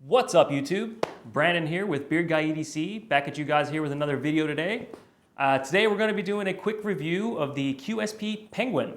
What's up YouTube? Brandon here with Beard Guy EDC, back at you guys here with another video today. Today we're going to be doing a quick review of the QSP Penguin.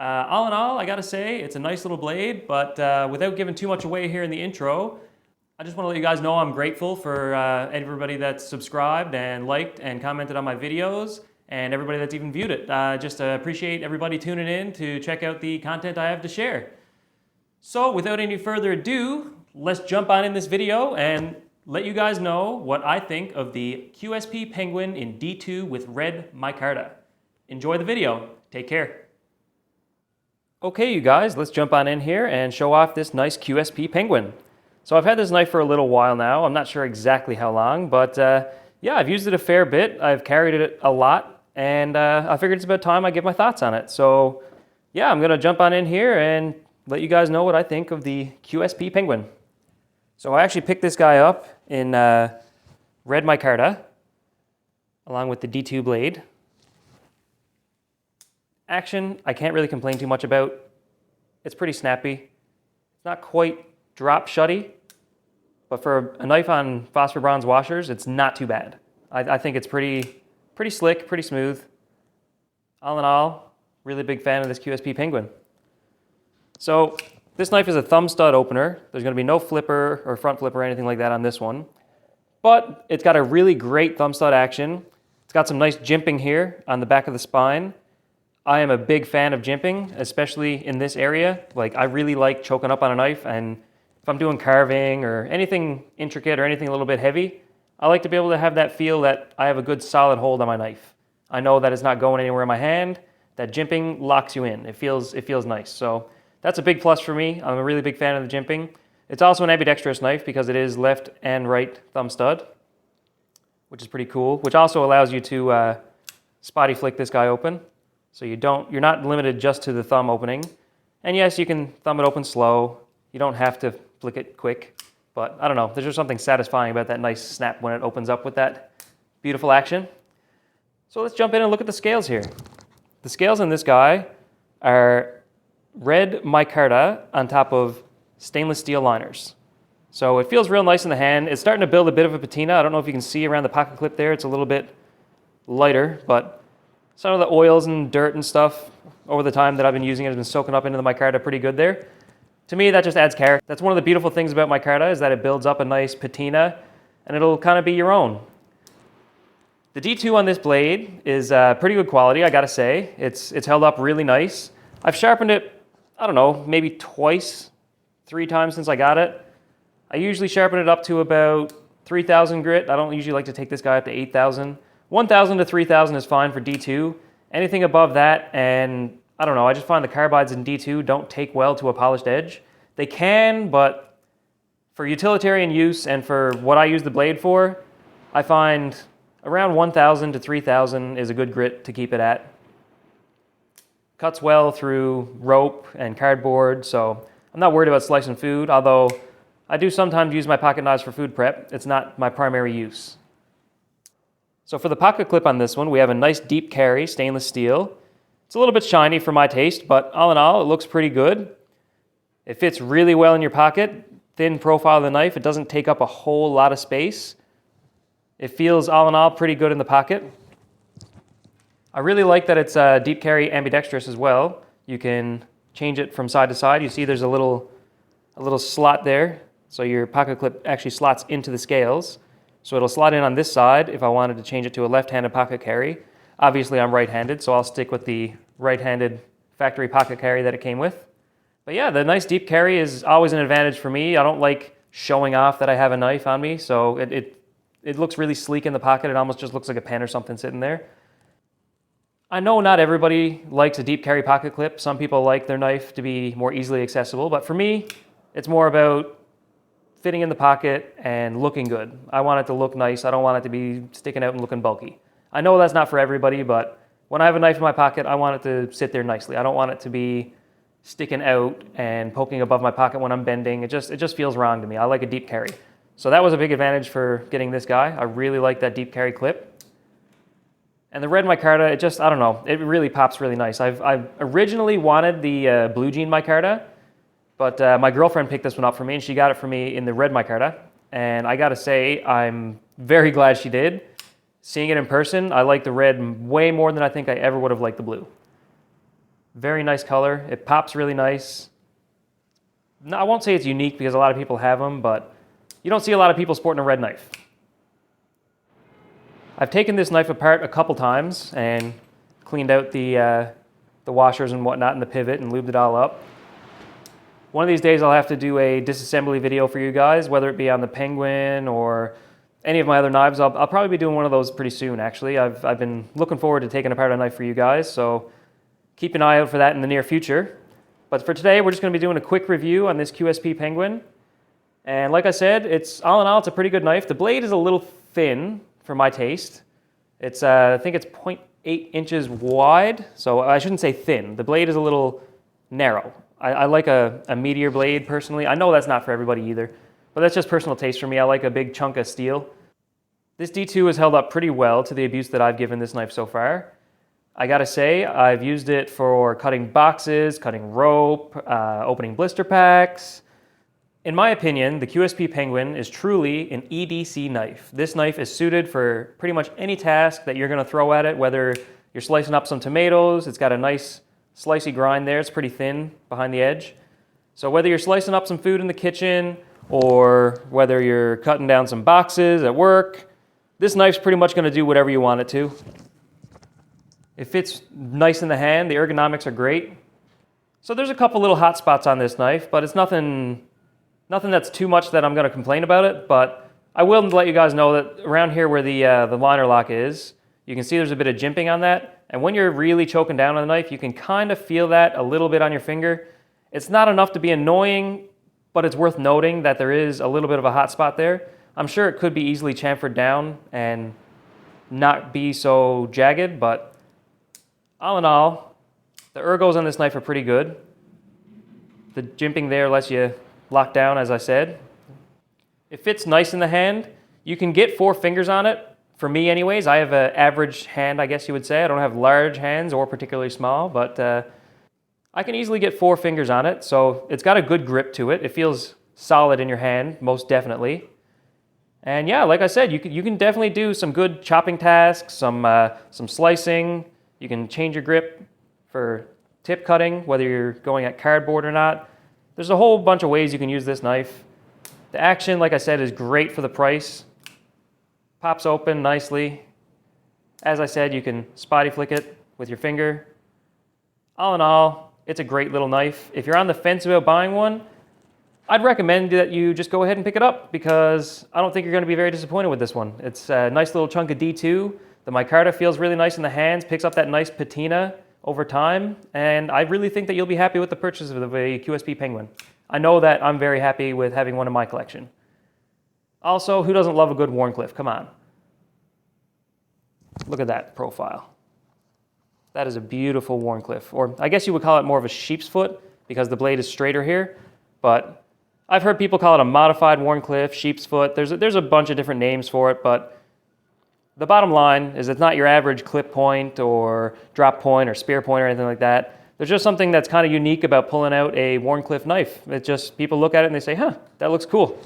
All in all, I gotta say, it's a nice little blade, but without giving too much away here in the intro, I just want to let you guys know I'm grateful for everybody that's subscribed and liked and commented on my videos, and everybody that's even viewed it. Just appreciate everybody tuning in to check out the content I have to share. So without any further ado, let's jump on in this video and let you guys know what I think of the QSP Penguin in D2 with red micarta. Enjoy the video. Take care. Okay, you guys, let's jump on in here and show off this nice QSP Penguin. So I've had this knife for a little while now. I'm not sure exactly how long, but yeah, I've used it a fair bit. I've carried it a lot, and I figured it's about time I give my thoughts on it. So yeah, I'm gonna jump on in here and let you guys know what I think of the QSP Penguin. So I actually picked this guy up in red micarta, along with the D2 blade. Action, I can't really complain too much about. It's pretty snappy. It's not quite drop shutty, but for a knife on phosphor bronze washers, it's not too bad. I think it's pretty slick, pretty smooth. All in all, really big fan of this QSP Penguin. So this knife is a thumb stud opener. There's going to be no flipper or front flipper or anything like that on this one. But it's got a really great thumb stud action. It's got some nice jimping here on the back of the spine. I am a big fan of jimping, especially in this area. Like, I really like choking up on a knife, and if I'm doing carving or anything intricate or anything a little bit heavy, I like to be able to have that feel that I have a good solid hold on my knife. I know that it's not going anywhere in my hand. That jimping locks you in. It feels nice. So that's a big plus for me. I'm a really big fan of the jimping. It's also an ambidextrous knife because it is left and right thumb stud, which is pretty cool, which also allows you to spotty flick this guy open. So you're not limited just to the thumb opening. And yes, you can thumb it open slow. You don't have to flick it quick, but I don't know. There's just something satisfying about that nice snap when it opens up with that beautiful action. So let's jump in and look at the scales here. The scales in this guy are red micarta on top of stainless steel liners. So it feels real nice in the hand. It's starting to build a bit of a patina. I don't know if you can see around the pocket clip there. It's a little bit lighter, but some of the oils and dirt and stuff over the time that I've been using it has been soaking up into the micarta pretty good there. To me, that just adds character. That's one of the beautiful things about micarta, is that it builds up a nice patina, and it'll kind of be your own. The D2 on this blade is pretty good quality, I gotta say. It's held up really nice. I've sharpened it, I don't know, maybe twice, 3 times since I got it. I usually sharpen it up to about 3,000 grit. I don't usually like to take this guy up to 8,000. 1,000 to 3,000 is fine for D2. Anything above that, and I don't know, I just find the carbides in D2 don't take well to a polished edge. They can, but for utilitarian use and for what I use the blade for, I find around 1,000 to 3,000 is a good grit to keep it at. Cuts well through rope and cardboard, so I'm not worried about slicing food, although I do sometimes use my pocket knives for food prep. It's not my primary use. So for the pocket clip on this one, we have a nice deep carry stainless steel. It's a little bit shiny for my taste, but all in all, it looks pretty good. It fits really well in your pocket. Thin profile of the knife. It doesn't take up a whole lot of space. It feels all in all pretty good in the pocket. I really like that it's deep carry ambidextrous as well. You can change it from side to side. You see there's a little slot there. So your pocket clip actually slots into the scales. So it'll slot in on this side if I wanted to change it to a left-handed pocket carry. Obviously I'm right-handed, so I'll stick with the right-handed factory pocket carry that it came with. But yeah, the nice deep carry is always an advantage for me. I don't like showing off that I have a knife on me, so it looks really sleek in the pocket. It almost just looks like a pen or something sitting there. I know not everybody likes a deep carry pocket clip. Some people like their knife to be more easily accessible, but for me, it's more about fitting in the pocket and looking good. I want it to look nice. I don't want it to be sticking out and looking bulky. I know that's not for everybody, but when I have a knife in my pocket, I want it to sit there nicely. I don't want it to be sticking out and poking above my pocket when I'm bending. It just feels wrong to me. I like a deep carry. So that was a big advantage for getting this guy. I really like that deep carry clip. And the red micarta, I don't know, it really pops really nice. I've originally wanted the blue jean micarta, But my girlfriend picked this one up for me, and she got it for me in the red micarta. And I gotta say, I'm very glad she did. Seeing it in person, I like the red way more than I think I ever would have liked the blue. Very nice color. It pops really nice. No, I won't say it's unique because a lot of people have them, but you don't see a lot of people sporting a red knife. I've taken this knife apart a couple times and cleaned out the washers and whatnot and the pivot and lubed it all up. One of these days I'll have to do a disassembly video for you guys, whether it be on the Penguin or any of my other knives. I'll probably be doing one of those pretty soon, actually. I've been looking forward to taking apart a knife for you guys, so keep an eye out for that in the near future. But for today, we're just going to be doing a quick review on this QSP Penguin. And like I said, all in all, it's a pretty good knife. The blade is a little thin for my taste. I think it's 0.8 inches wide, so I shouldn't say thin. The blade is a little narrow. I like a meteor blade personally. I know that's not for everybody either, but that's just personal taste for me. I like a big chunk of steel. This D2 has held up pretty well to the abuse that I've given this knife so far. I gotta say, I've used it for cutting boxes, cutting rope, opening blister packs. In my opinion, the QSP Penguin is truly an EDC knife. This knife is suited for pretty much any task that you're gonna throw at it, whether you're slicing up some tomatoes. It's got a nice slicey grind there. It's pretty thin behind the edge. So whether you're slicing up some food in the kitchen or whether you're cutting down some boxes at work, this knife's pretty much gonna do whatever you want it to. It fits nice in the hand. The ergonomics are great. So there's a couple little hot spots on this knife, but it's nothing that's too much that I'm gonna complain about it, but I will let you guys know that around here where the liner lock is, you can see there's a bit of jimping on that. And when you're really choking down on the knife, you can kind of feel that a little bit on your finger. It's not enough to be annoying, but it's worth noting that there is a little bit of a hot spot there. I'm sure it could be easily chamfered down and not be so jagged, but all in all, the ergos on this knife are pretty good. The jimping there lets you lock down, as I said. It fits nice in the hand. You can get 4 fingers on it. For me anyways, I have an average hand, I guess you would say. I don't have large hands or particularly small, but I can easily get 4 fingers on it, so it's got a good grip to it. It feels solid in your hand, most definitely. And yeah, like I said, you can definitely do some good chopping tasks, some slicing. You can change your grip for tip cutting, whether you're going at cardboard or not. There's a whole bunch of ways you can use this knife. The action, like I said, is great for the price. Pops open nicely. As I said, you can spotty flick it with your finger. All in all, it's a great little knife. If you're on the fence about buying one, I'd recommend that you just go ahead and pick it up because I don't think you're going to be very disappointed with this one. It's a nice little chunk of D2. The micarta feels really nice in the hands, picks up that nice patina over time, and I really think that you'll be happy with the purchase of a QSP Penguin. I know that I'm very happy with having one in my collection. Also, who doesn't love a good Wharncliffe? Come on. Look at that profile. That is a beautiful Wharncliffe, or I guess you would call it more of a sheep's foot because the blade is straighter here, but I've heard people call it a modified Wharncliffe, sheep's foot. There's a bunch of different names for it, but the bottom line is it's not your average clip point or drop point or spear point or anything like that. There's just something that's kind of unique about pulling out a Wharncliffe knife. It just, people look at it and they say, huh, that looks cool.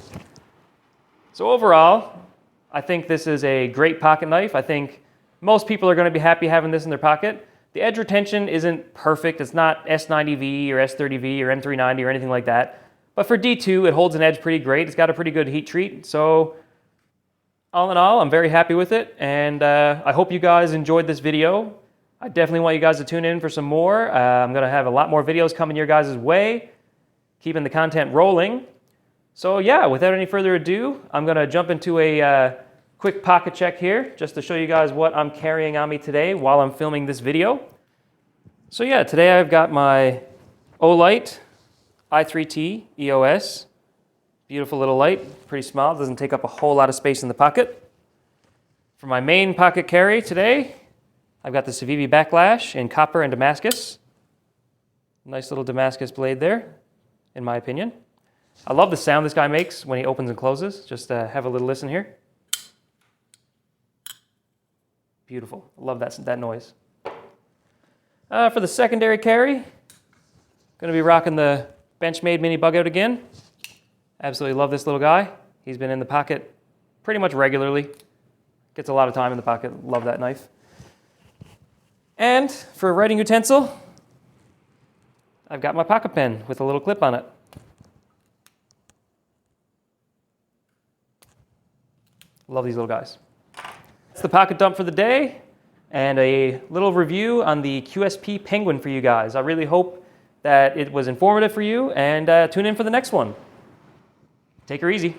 So overall, I think this is a great pocket knife. I think most people are going to be happy having this in their pocket. The edge retention isn't perfect. It's not S90V or S30V or M390 or anything like that. But for D2, it holds an edge pretty great. It's got a pretty good heat treat. So all in all, I'm very happy with it. And I hope you guys enjoyed this video. I definitely want you guys to tune in for some more. I'm going to have a lot more videos coming your guys' way, keeping the content rolling. So yeah, without any further ado, I'm going to jump into a quick pocket check here just to show you guys what I'm carrying on me today while I'm filming this video. So yeah, today I've got my Olight i3T EOS. Beautiful little light, pretty small, doesn't take up a whole lot of space in the pocket. For my main pocket carry today, I've got the Civivi Backlash in copper and Damascus. Nice little Damascus blade there, in my opinion. I love the sound this guy makes when he opens and closes. Just have a little listen here. Beautiful. I love that noise. For the secondary carry, going to be rocking the Benchmade mini bug out again. Absolutely love this little guy. He's been in the pocket pretty much regularly. Gets a lot of time in the pocket. Love that knife. And for a writing utensil, I've got my pocket pen with a little clip on it. Love these little guys. That's the pocket dump for the day, and a little review on the QSP Penguin for you guys. I really hope that it was informative for you, and tune in for the next one. Take her easy.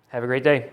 Have a great day.